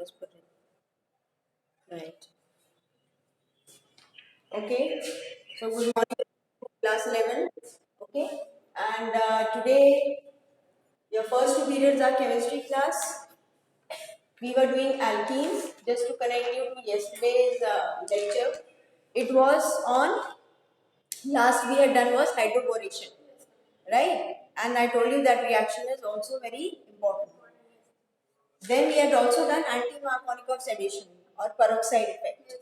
was put in. Right. Okay. So good morning, class 11. Okay. And today your first two periods are chemistry class. We were doing alkenes. Just to connect you to yesterday's lecture, it was on last we had done was hydroboration, right? And I told you that reaction is also very important. Then we had also done anti-Markovnikov addition or peroxide effect.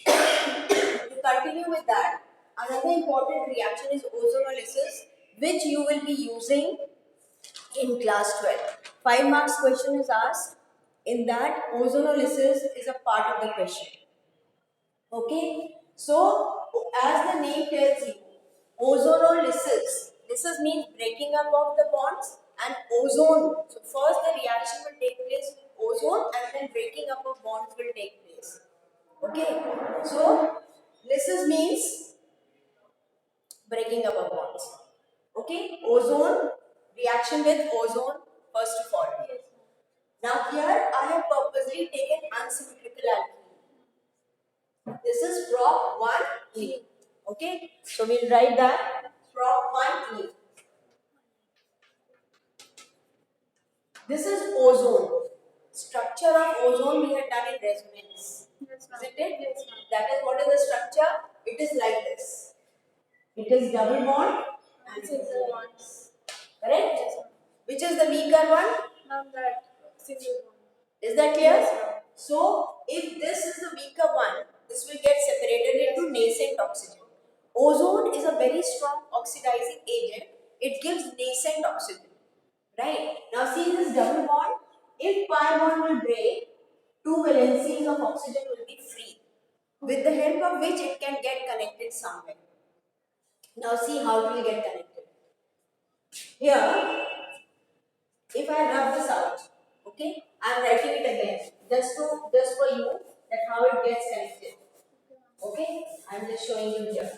To continue with that, another important reaction is ozonolysis, which you will be using in class 12. 5 marks question is asked. In that, ozonolysis is a part of the question. Okay, so as the name tells you, ozonolysis. Lysis means breaking up of the bonds, and ozone. So first the reaction will take place with ozone, and then breaking up of bonds will take place. Okay, so lysis means breaking up of bonds. Okay, ozone reaction with ozone first of all. Now here I have purposely taken unsymmetrical alkene. This is prop 1E. Okay, so we'll write that prop 1E. This is ozone. Structure of ozone we had done in resonance. Isn't it? Yes, that is what is the structure? It is like this. It is double bond and single bonds. Correct? Yes, which is the weaker one? That single bond. Is that clear? Yes, so, if this is the weaker one, this will get separated into nascent oxygen. Ozone is a very strong oxidizing agent. It gives nascent oxygen. Right? Now see this double bond. If pi bond will break, two valencies of oxygen will be free, with the help of which it can get connected somewhere. Now see how it will get connected. Here, if I rub this out, okay, I am writing it again just for you that how it gets connected. Okay, I am just showing you here.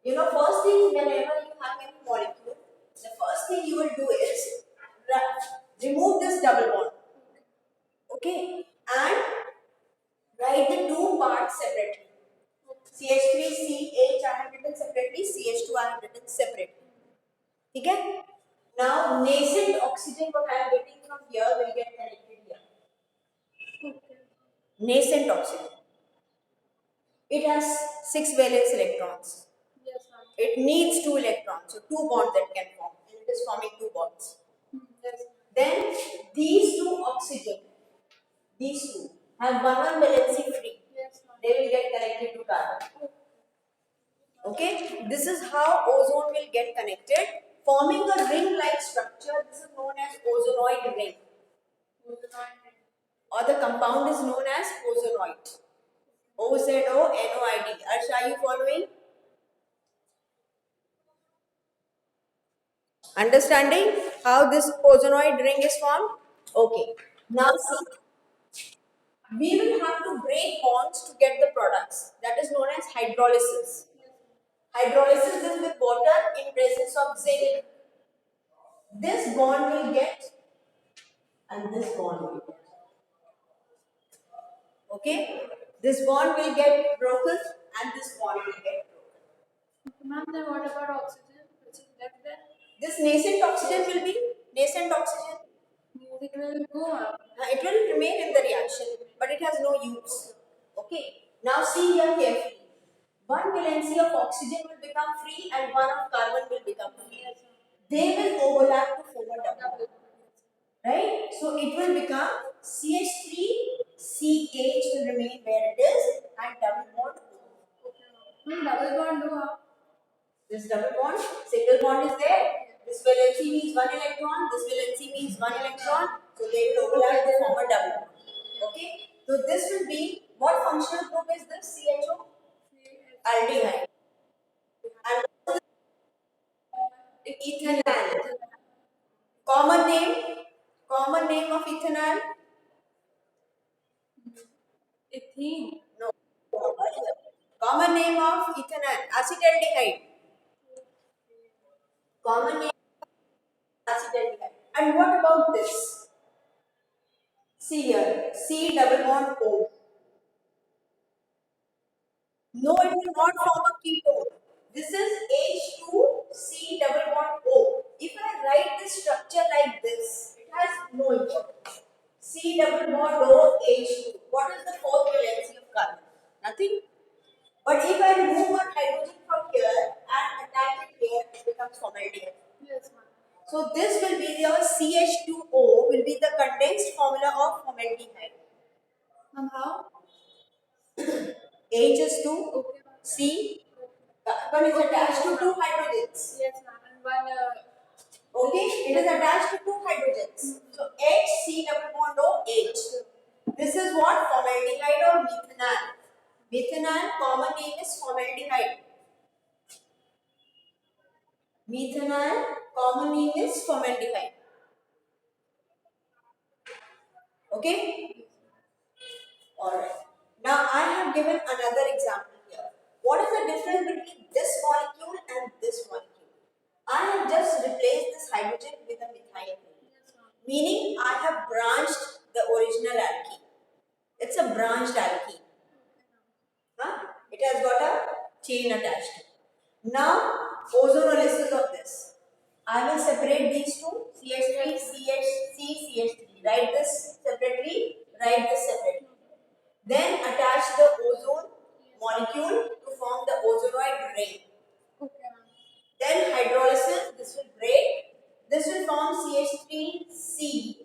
You know, first thing whenever you have any molecule, the first thing you will do is remove this double bond. Okay, and write the two parts separately. CH3CH I have written separately, CH2 I have written separately. Okay? Now nascent oxygen what I am getting from here will get connected here. Nascent oxygen. It has 6 valence electrons. Yes, ma'am. It needs 2 electrons, so 2 bonds that can form, and it is forming 2 bonds. Yes. Then these 2 oxygen, these 2 have one valency free. Yes, ma'am. They will get connected to carbon. Okay, this is how ozone will get connected, forming a ring-like structure. This is known as ozonoid ring. Or the compound is known as ozonoid. OZONOID. Arsha, are you following? Understanding how this ozonoid ring is formed? Okay. Now see, we will have to break bonds to get the products. That is known as hydrolysis. Hydrolysis is with water in presence of zinc. This bond will get and this bond will get. Okay? This bond will get broken and this bond will get broken. Ma'am, then what about oxygen which is left there? This nascent oxygen will be nascent oxygen. It will go up. It will remain in the reaction, but it has no use. Okay? Now see here carefully. One valency of oxygen will become free and one of carbon will become free. They will overlap to form a double. Right? So it will become CH3, CH will remain where it is and double bond O. Double bond O. This double bond, single bond is there. This valency means 1 electron, this valency means 1 electron. So they will overlap, they form a double bond. Okay? So this will be, what functional group is this CHO? Aldehyde. And ethanol. Common name of ethanol? Ethene. No. Common name of ethanol, acetaldehyde. Common name acetaldehyde. And what about this? See here, C double bond O. No, it will not form a ketone. This is H2C double bond O. If I write this structure like this, it has no importance. C double bond O H2. What is the fourth valency of carbon? Nothing. But if I remove one hydrogen from here and attach it here, it becomes formaldehyde. Yes, ma'am. So this will be your CH2O will be the condensed formula of formaldehyde. And how? H is 2, Okay, ma'am. C, carbon is attached to two hydrogens. Yes, ma'am. And one. Okay, it is attached to two hydrogens. So H, C double bond O, H. This is what? Formaldehyde or methanol. Methanol, common name is formaldehyde. Methanol, common name is formaldehyde. Okay? Alright. Now I have given another example here. What is the difference between this molecule and this molecule? I have just replaced this hydrogen with a methyl group. Meaning I have branched the original alkene. It's a branched alkene. Huh? It has got a chain attached. Now ozonolysis of this. I will separate these two CH3, CH, CH3. Write this separately, write this separately. Then attach the ozone molecule to form the ozonoid ring. Okay, ma'am. Then hydrolysis, this will break. This will form CH3C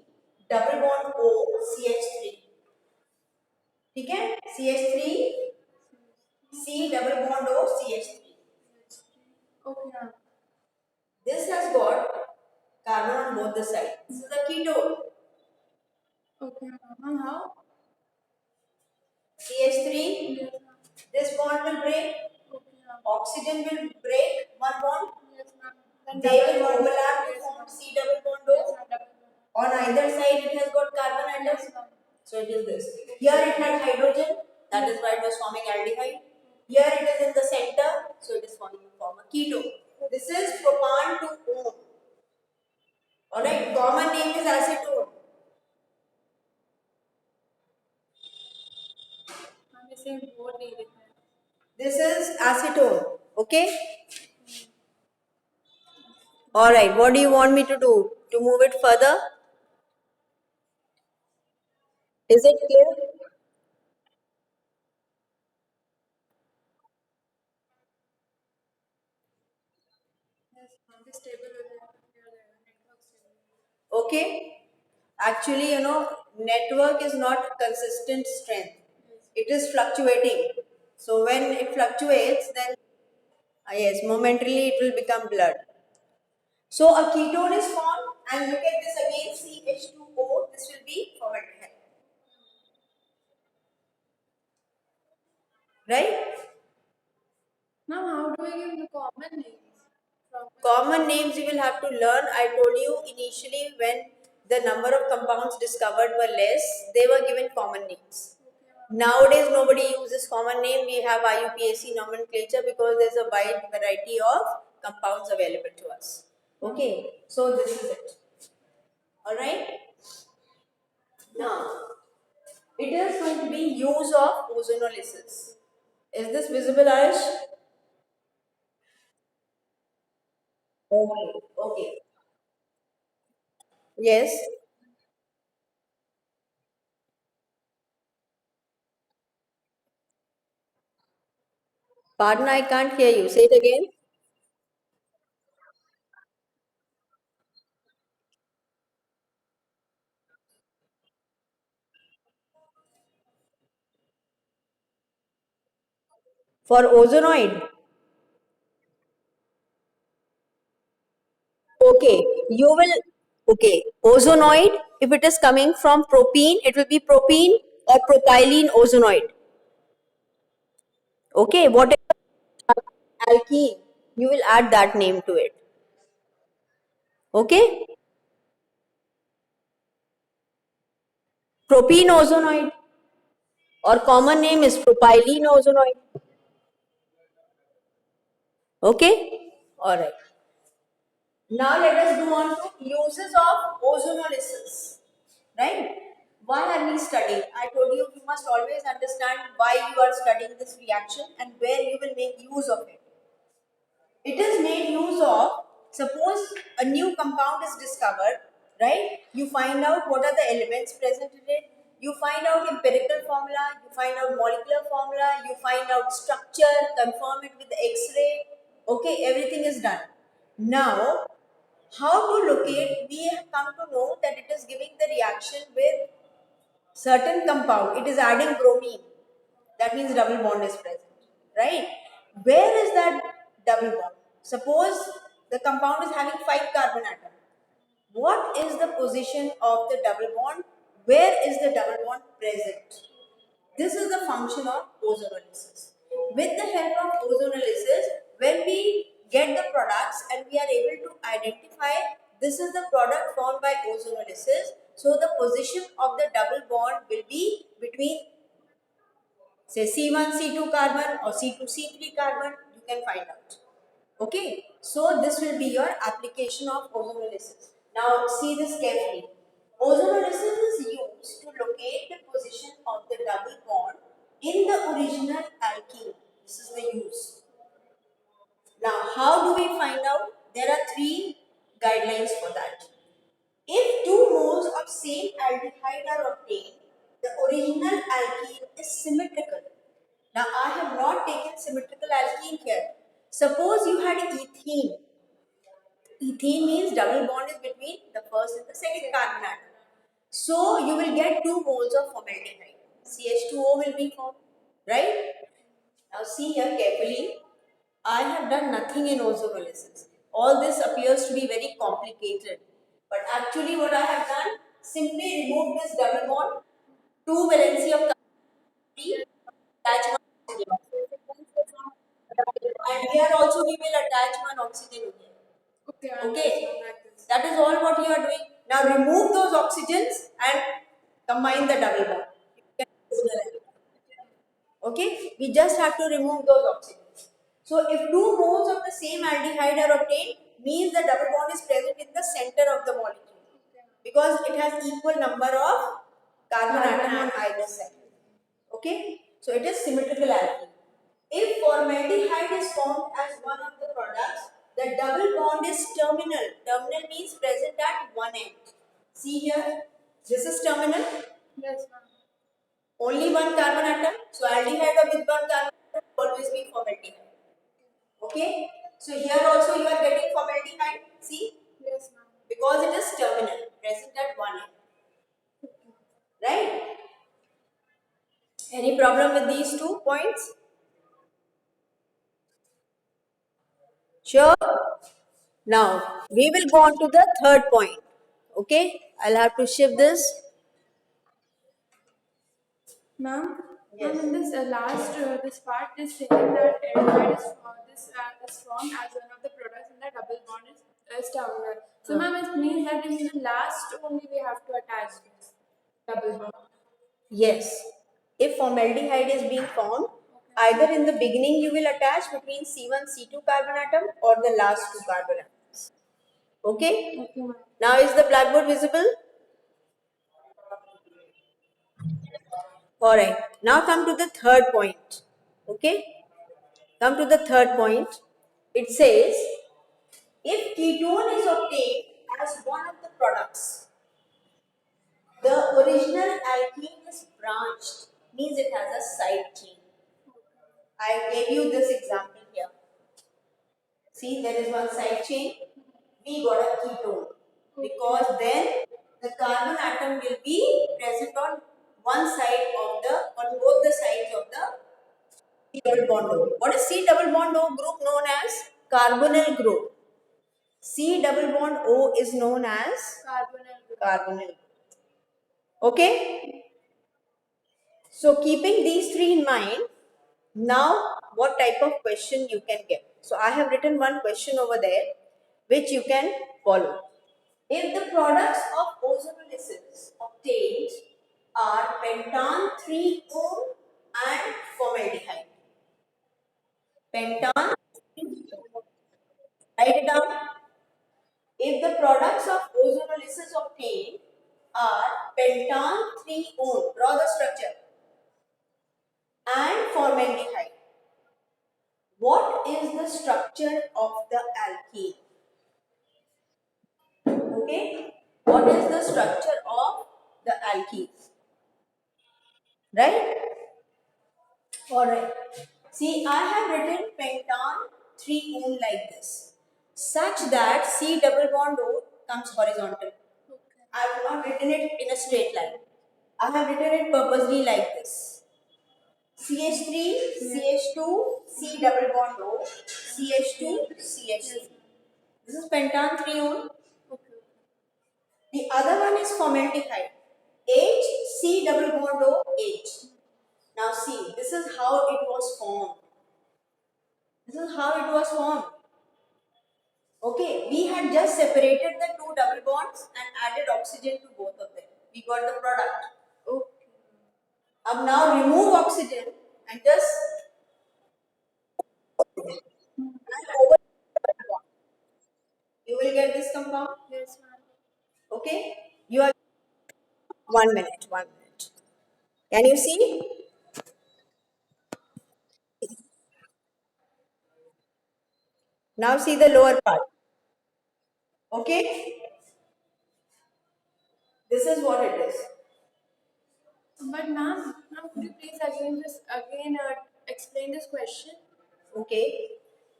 double bond O CH3. ठीक है? CH3 C double bond O CH3. Okay, ma'am. This has got carbon on both the sides. This is a ketone. Okay, ma'am. And how? CH3. Yes, ma'am. This bond will break. Okay, ma'am. Oxygen will break one bond. Yes, ma'am. Then They double will bond. overlap to Yes, form ma'am. C double bond Yes, O. ma'am. Double bond. On either side it has got carbon atoms. Yes, ma'am. So it is this. Here it had hydrogen, that is why it was forming aldehyde. Here it is in the center, so it is forming a ketone. This is propan to O. Alright, common name is acetone. I'm saying both need it. This is acetone. Okay? Alright, what do you want me to do? To move it further? Is it clear? Yes, ma'am. The stable will have network stable. Okay? Actually, network is not consistent strength. It is fluctuating. So when it fluctuates, then yes, momentarily it will become blood. So a ketone is formed, and look at this again, CH2O. This will be formaldehyde, right? Now, how do I give the common names? From Common names you will have to learn. I told you initially when the number of compounds discovered were less, they were given common names. Nowadays, nobody uses common name. We have IUPAC nomenclature because there's a wide variety of compounds available to us. Okay, so this is it. Alright? Now, it is going to be use of ozonolysis. Is this visible, Arish? Okay, okay. Yes. Pardon, I can't hear you. Say it again. For ozonoid. Okay, you will. Okay, ozonoid, if it is coming from propene, it will be propene or propylene ozonoid. Okay, whatever alkene, you will add that name to it. Okay, propene ozonoid or common name is propylene ozonoid. Okay, all right. Now let us go on to uses of ozonolysis. Right? Why are we studying? I told you you must always understand why you are studying this reaction and where you will make use of it. It is made use of, suppose a new compound is discovered, right? You find out what are the elements present in it, you find out empirical formula, you find out molecular formula, you find out structure, confirm it with the X-ray, okay, everything is done. Now, how to locate, we have come to know that it is giving the reaction with certain compound, it is adding bromine, that means double bond is present, right? Where is that double bond? Suppose the compound is having 5 carbon atom. What is the position of the double bond? Where is the double bond present? This is the function of ozonolysis. With the help of ozonolysis, when we get the products and we are able to identify this is the product formed by ozonolysis, so the position of the double bond will be between, say, C1 C2 carbon or C2 C3 carbon, you can find out. Okay, so this will be your application of ozonolysis. Now see this carefully. Ozonolysis is used to locate the position of the double bond in the original alkene. This is the use. Now how do we find out? There are 3 guidelines for that. If 2 moles of same aldehyde are obtained, the original alkene is symmetrical. Now I have not taken symmetrical alkene here. Suppose you had ethene. Ethene means double bond is between the first and the second carbon atom. So you will get 2 moles of formaldehyde. CH2O will be formed, right? Now see here carefully. I have done nothing in ozonolysis. All this appears to be very complicated. But actually what I have done, simply remove this double bond, 2 valency of carbon, attach one oxygen. And here also we will attach one oxygen here. Okay, Okay, like this. that is all what you are doing. Now remove those oxygens and combine the double bond. Okay, we just have to remove those oxygens. So if 2 moles of the same aldehyde are obtained, means the double bond is present in the center of the molecule because it has equal number of carbon atom on either side. Okay, so it is symmetrical alkene. If formaldehyde is formed as one of the products, the double bond is terminal. Terminal means present at one end. See here, this is terminal, Yes, ma'am. only one carbon atom. So aldehyde with one carbon atom will always be formaldehyde. Okay, so here also you are getting formaldehyde. See, Yes, ma'am. because it is terminal, present at one end. Right? Any problem with these 2 points? Sure. Now, we will go on to the third point. Okay, I'll have to shift this. Ma'am, Yes. ma'am, in this last this part is saying that aldehyde is formed as one of the products and the double bond is terminal. So, ma'am, it means that in the last only we have to attach this double bond. Yes. If formaldehyde is being formed, either in the beginning you will attach between C1, C2 carbon atom or the last 2 carbon atoms. Okay? Okay, ma'am. Now is the blackboard visible? Alright. Now come to the third point. Okay? Come to the third point. It says, if ketone is obtained as one of the products, the original alkene is branched, means it has a side chain. I gave you this example here. See, there is one side chain. We got a ketone because then the carbon atom will be present on one side of the, on both the sides of the C double bond O. What is C double bond O group known as? Carbonyl group. C double bond O is known as Carbonyl group. carbonyl. Okay? So keeping these 3 in mind, now what type of question you can get? So I have written one question over there which you can follow. If the products of ozonolysis obtained are pentan 3O and formaldehyde. Pentan, write it down. If the products of ozonolysis obtained are pentan 3-one. Draw the structure. And formaldehyde. What is the structure of the alkene? Okay. What is the structure of the alkenes? Right? Alright. See, I have written pentan 3-one like this, such that C double bond O comes horizontal. I have not written it in a straight line. I have written it purposely like this. CH3, CH2, C double bond O, CH2, CH3. This is pentan 3-one. The other one is formaldehyde. H, C double bond O, H. Now see, this is how it was formed. This is how it was formed. Okay, we had just separated the two double bonds and added oxygen to both of them. We got the product. Okay. Now remove oxygen and just and over the double bond. You will get this compound. Yes, ma'am. Okay. You are 1 minute. 1 minute. Can you see? Now see the lower part. Okay. This is what it is. But ma'am, could you please explain this question? Okay.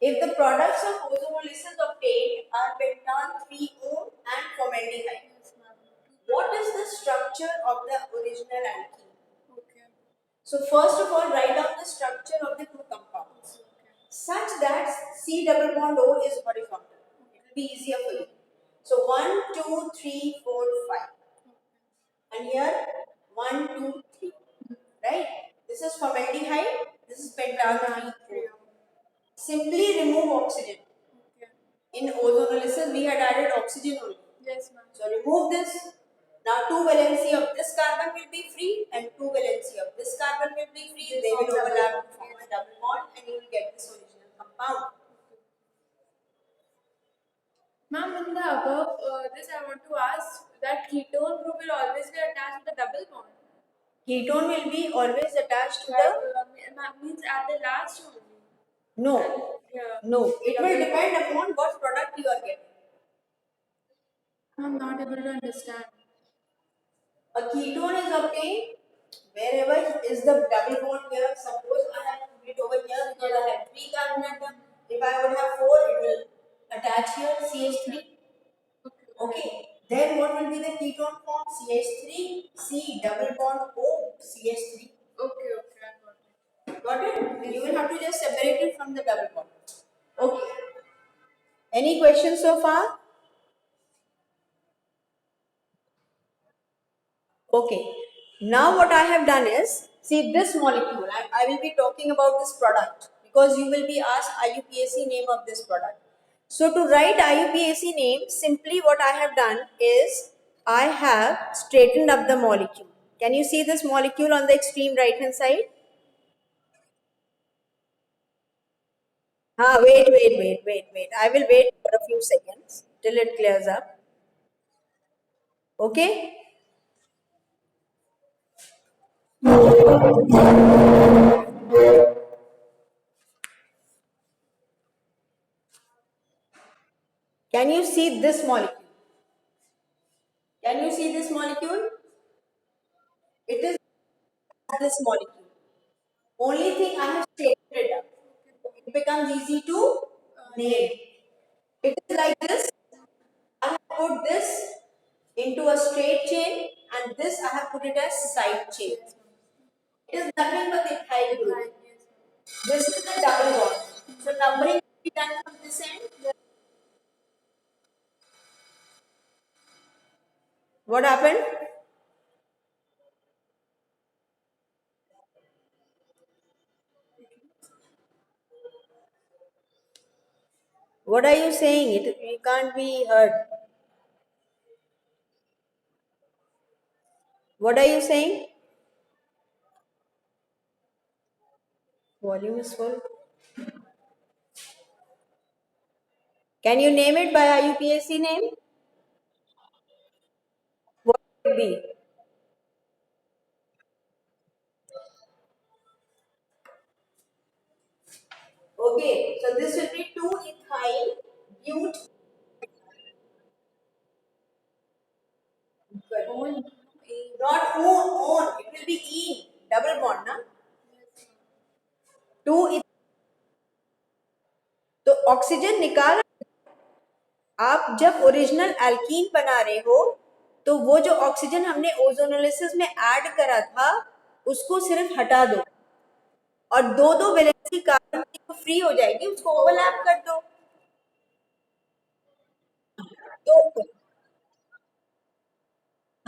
If the products of ozonolysis obtained are pentan 3-one and formaldehyde, Yes, ma'am. what is the structure of the original alkene? Okay. So first of all, write down the structure of the two compounds such that C double bond O is horizontal. It will be easier for you. So 1, 2, 3, 4, 5. And here 1, 2, 3. Right? This is formaldehyde. This is pentan 3-one. Simply remove oxygen. Okay. In ozonolysis, we had added oxygen only. Yes, ma'am. So remove this. Now 2 valency of this carbon will be free and 2 valency of this carbon will be free. They will overlap to form a double bond and you will get this original compound. Ma'am, in the above, this I want to ask that ketone group will always be attached to the double bond. Ketone will be always attached to Like, the... means at the last only. No. Yeah. No. It will depend upon what product you are getting. I'm not able to understand. A ketone is obtained wherever is the double bond here. Suppose I have put it over here because I have 3 carbon atom. If I would have 4, it will attach here CH3. Okay. Then what will be the ketone form? CH3, C double bond O, CH3. Okay, I got it. Got it? You will have to just separate it from the double bond. Okay. Any questions so far? Okay. Now what I have done is, see this molecule, I will be talking about this product because you will be asked IUPAC name of this product. So to write IUPAC name, simply what I have done is, I have straightened up the molecule. Can you see this molecule on the extreme right hand side? Wait. I will wait for a few seconds till it clears up. Okay? Can you see this molecule? Can you see this molecule? It is this molecule. Only thing I have shaded it up. It becomes easy to name. It is like this. I have put this into a straight chain and this I have put it as side chain. It is nothing but the ethyl group. This is the double bond. So numbering will be done from this end. What happened? What are you saying? It can't be heard. What are you saying? Volume is full. Can you name it by IUPAC name? What B. Okay, so this will be 2-ethyl but. On. Not on. It will be ene. Double bond, na? 2 तो oxygen निकाल। आप जब original alkene बना रहे हो तो वो जो ऑक्सीजन हमने ओजोनोलिसिस में ऐड करा था उसको सिर्फ हटा दो और दो दो वैलेंसी कार्बन की जो फ्री हो जाएगी उसको ओवरलैप कर दो। तो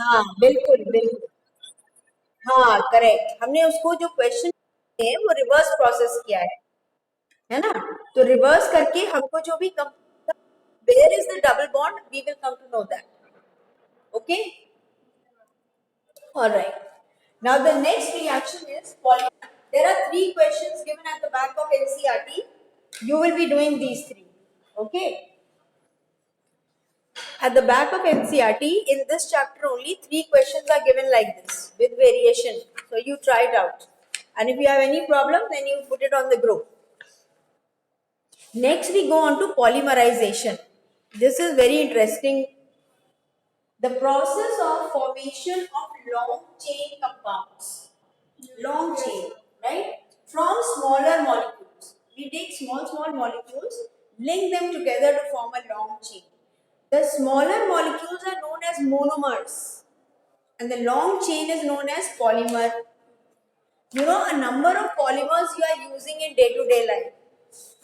हाँ बिल्कुल बिल्कुल, हाँ करेक्ट, हमने उसको जो क्वेश्चन है वो रिवर्स प्रोसेस किया है ना? तो रिवर्स करके हमको जो भी कम where is the double bond we will come to know that. Okay, all right, now the next reaction is there are 3 questions given at the back of NCERT. You will be doing these 3. Okay, at the back of NCERT in this chapter only 3 questions are given like this with variation, so you try it out and if you have any problem then you put it on the group. Next we go on to polymerization. This is very interesting. The process of formation of long chain compounds. Long chain, right? From smaller molecules. We take small molecules, link them together to form a long chain. The smaller molecules are known as monomers and the long chain is known as polymer. You know a number of polymers you are using in day-to-day life.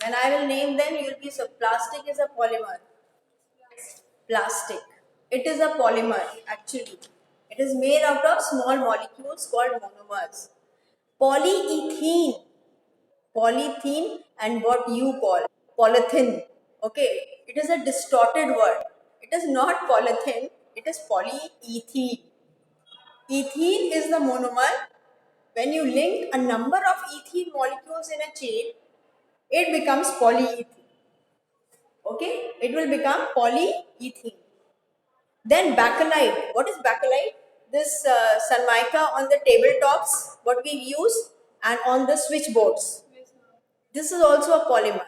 When I will name them, you will be so plastic is a polymer. Plastic. It is a polymer actually. It is made out of small molecules called monomers. Polyethylene. Polyethylene and what you call polythene. Okay. It is a distorted word. It is not polythene. It is polyethylene. Ethene is the monomer. When you link a number of ethene molecules in a chain, it becomes polyethylene. Okay, it will become polyethylene. Then bakelite. What is bakelite? This Sanmica on the tabletops, what we use, and on the switchboards. Yes, ma'am. This is also a polymer.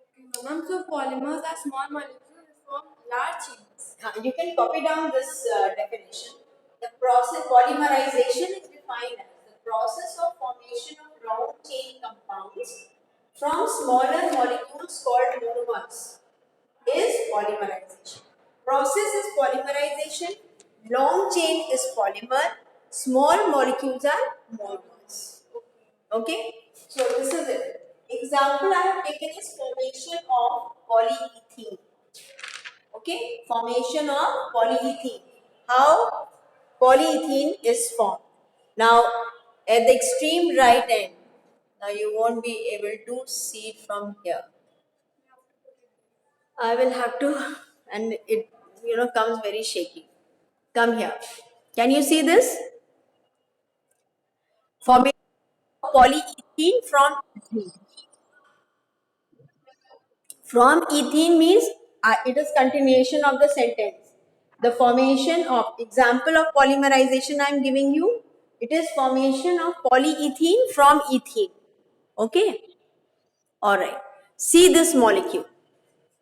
Okay, ma'am. So polymers are small molecules that form large chains. You can copy down this definition. The process polymerization is defined as the process of formation of long chain compounds from smaller molecules called monomers is polymerization. Process is polymerization, long chain is polymer, small molecules are monomers. Okay, so this is it. Example I have taken is formation of polyethylene. Okay, formation of polyethylene. How polyethylene is formed. Now, at the extreme right end, now you won't be able to see it from here. I will have to, and it comes very shaky. Come here. Can you see this? Formation of polyethylene from ethene. From ethene means it is continuation of the sentence. The formation of example of polymerization I am giving you. It is formation of polyethylene from ethene. Okay. All right. See this molecule.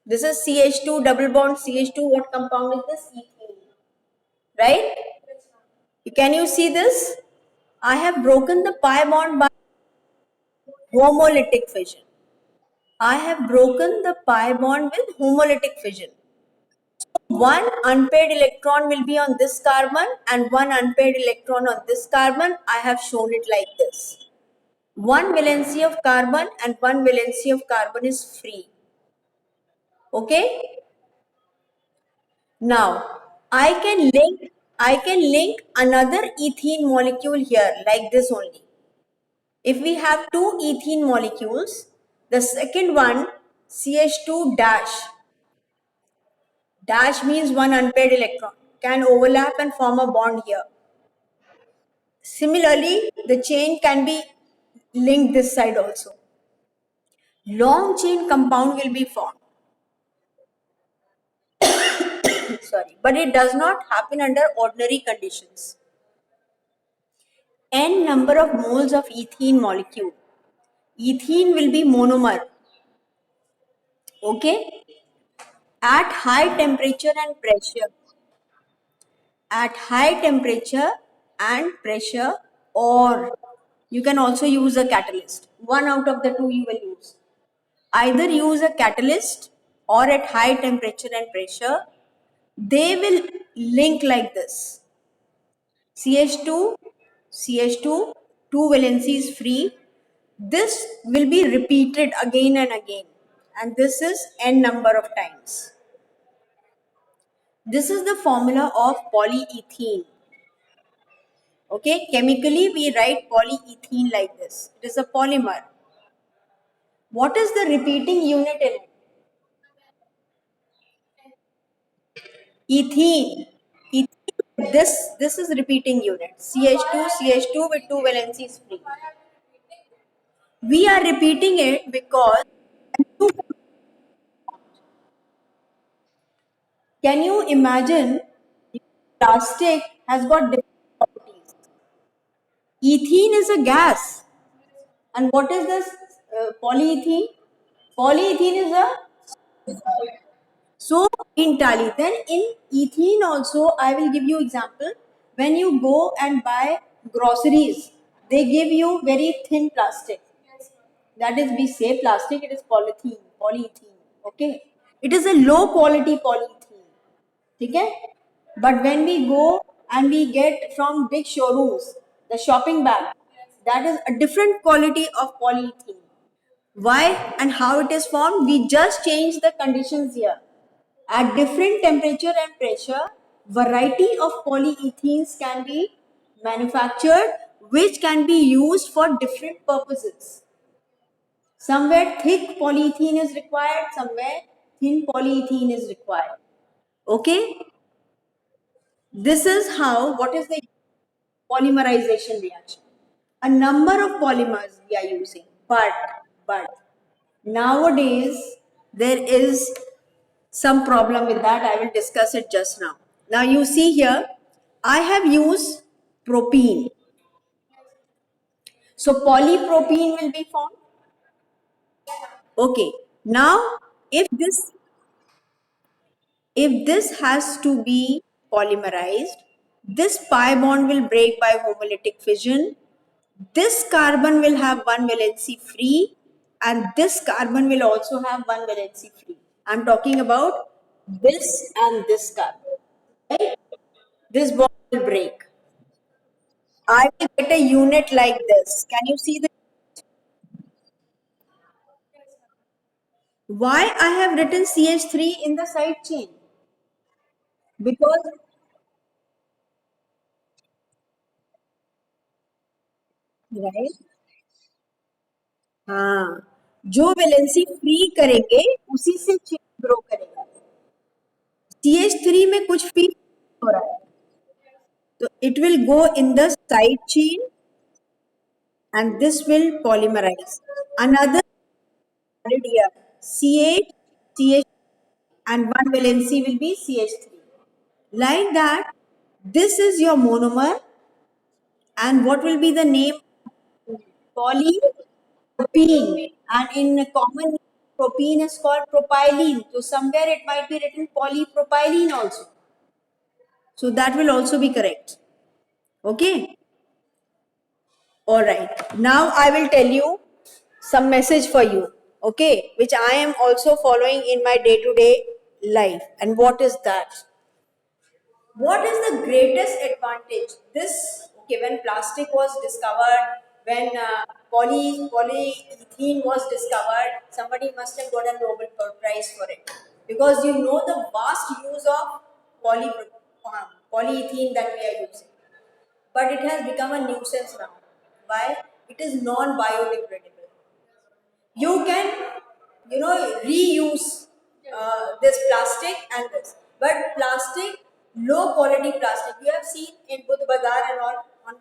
This is CH2 double bond CH2. What compound is this? Ethene. Right? Can you see this? I have broken the pi bond by homolytic fission. I have broken the pi bond with homolytic fission. One unpaired electron will be on this carbon and one unpaired electron on this carbon. I have shown it like this. One valency of carbon and one valency of carbon is free. Okay? Now, I can link another ethene molecule here like this only. If we have two ethene molecules, the second one CH2 dash means one unpaired electron can overlap and form a bond here. Similarly, the chain can be linked this side also. Long chain compound will be formed. sorry, but it does not happen under ordinary conditions. N number of moles of ethene molecule. Ethene will be monomer. Okay? At high temperature and pressure. At high temperature and pressure, or you can also use a catalyst. One out of the two you will use. Either use a catalyst or at high temperature and pressure, they will link like this. CH2, CH2, two valencies free. This will be repeated again and again, and this is n number of times. This is the formula of polyethylene. Okay, chemically we write polyethylene like this. It is a polymer. What is the repeating unit in it? Ethene. Ethene. This is repeating unit. CH2, CH2 with two valencies free. We are repeating it because can you imagine plastic has got different properties. Ethene is a gas. And what is this polyethylene? Polyethylene is a so in tally. Then in ethene also, I will give you example. When you go and buy groceries, they give you very thin plastic. That is, we say plastic, it is polyethylene. Okay, it is a low quality polyethylene. Okay, but when we go and we get from big showrooms the shopping bag, that is a different quality of polyethylene. Why and how it is formed? We just change the conditions here. At different temperature and pressure, variety of polyethylenes can be manufactured which can be used for different purposes. Somewhere thick polyethylene is required, somewhere thin polyethylene is required. Okay? This is how, what is the polymerization reaction? A number of polymers we are using, but nowadays there is some problem with that. I will discuss it just now. Now you see here, I have used propene. So polypropene will be formed. Okay. Now if this has to be polymerized, this pi bond will break by homolytic fission. This carbon will have one valency free, and this carbon will also have one valency free. I'm talking about this and this carbon. Right? This bond will break. I will get a unit like this. Can you see the why I have written CH3 in the side chain? Because right, हाँ, जो valency free करेंगे उसी से chain grow करेगा. CH3 में कुछ free हो रहा है, तो it will go in the side chain and this will polymerize. Another added here, CH, CH, and one valency will be CH3. Like that, this is your monomer, and what will be the name? Polypropene. And in common, propene is called propylene. So somewhere it might be written polypropylene also. So that will also be correct. Okay. All right. Now I will tell you some message for you. Okay, which I am also following in my day-to-day life. And what is that? What is the greatest advantage? This, okay, when plastic was discovered, when polyethylene was discovered, somebody must have got a Nobel Prize for it. Because you know the vast use of polyethylene that we are using. But it has become a nuisance now. Why? It is non-biodegradable. You can reuse this plastic and this, but plastic, low quality plastic, you have seen in Budh Bazar and all on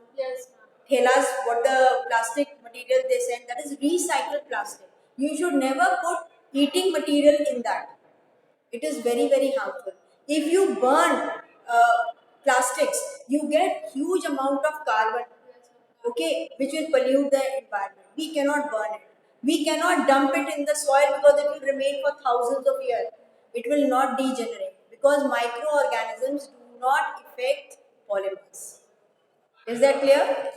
thelas what the plastic material they send, that is recycled plastic. You should never put eating material in that. It is very, very harmful. If you burn plastics, you get huge amount of carbon, okay, which will pollute the environment. We cannot burn it. We cannot dump it in the soil because it will remain for thousands of years. It will not degenerate because microorganisms do not affect polymers. Is that clear?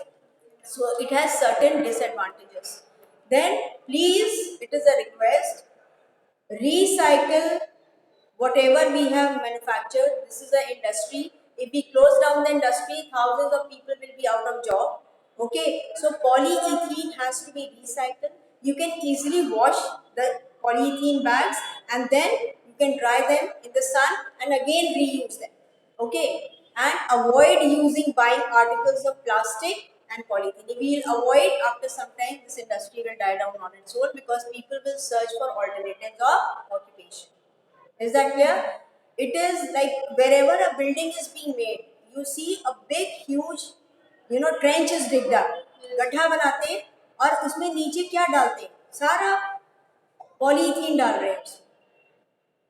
So it has certain disadvantages. Then please, it is a request, recycle whatever we have manufactured. This is an industry. If we close down the industry, thousands of people will be out of job. Okay, so polyethylene has to be recycled. You can easily wash the polyethylene bags and then you can dry them in the sun and again reuse them. Okay, and avoid using buying articles of plastic and polythene. We will avoid after some time this industry will die down on its own because people will search for alternatives of occupation. Is that clear? It is like wherever a building is being made, you see a big, huge, trench is digged up. गड्ढा बनाते हैं और उसमें नीचे क्या डालते हैं? सारा पॉलीथीन डाल रहे हैं उसमें.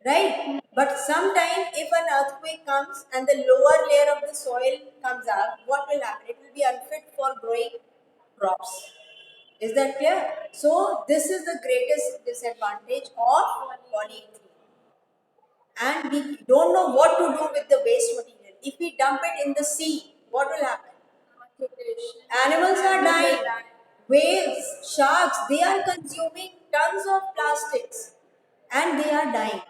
Right? But sometime if an earthquake comes and the lower layer of the soil comes up, what will happen? It will be unfit for growing crops. Is that clear? So this is the greatest disadvantage of polyethylene. And we don't know what to do with the waste material. If we dump it in the sea, what will happen? Animals are dying. Whales, sharks, they are consuming tons of plastics and they are dying.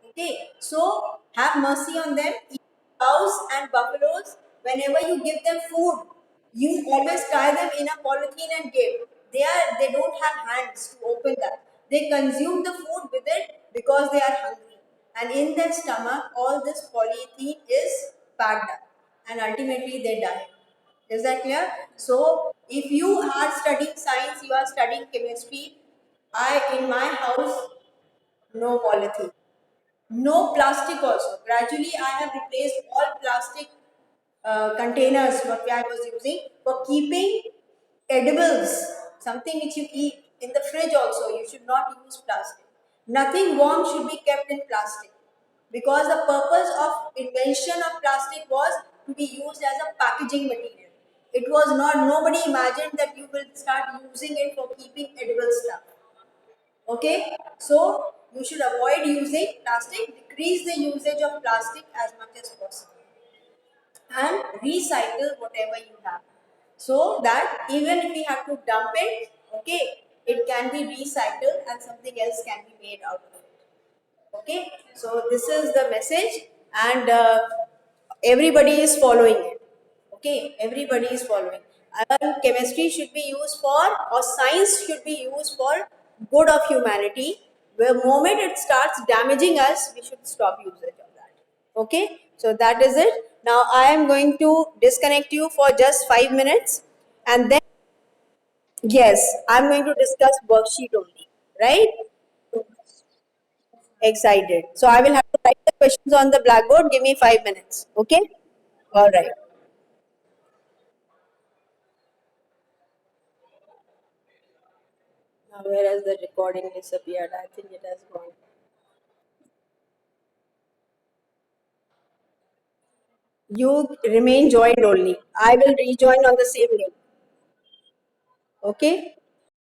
Okay, so have mercy on them. Cows and buffaloes, whenever you give them food, you always tie them in a polythene and give. They don't have hands to open that. They consume the food with it because they are hungry. And in their stomach, all this polythene is packed up. And ultimately they die. Is that clear? So, if you are studying science, you are studying chemistry, in my house, no polythene. No plastic also. Gradually, I have replaced all plastic containers what I was using for keeping edibles, something which you eat in the fridge also. You should not use plastic. Nothing warm should be kept in plastic because the purpose of invention of plastic was to be used as a packaging material. It was not, nobody imagined that you will start using it for keeping edible stuff. Okay, so you should avoid using plastic, decrease the usage of plastic as much as possible, and recycle whatever you have. So that even if we have to dump it, okay, it can be recycled and something else can be made out of it. Okay, so this is the message, and everybody is following it. Okay, everybody is following. Chemistry should be used for, or science should be used for good of humanity. The moment it starts damaging us, we should stop usage of that. Okay, so that is it. Now I am going to disconnect you for just 5 minutes, and then yes, I'm going to discuss worksheet only. Right? Excited. So I will have to write the questions on the blackboard. Give me 5 minutes. Okay? All right. Now, where has the recording disappeared? I think it has gone. You remain joined only. I will rejoin on the same link. Okay?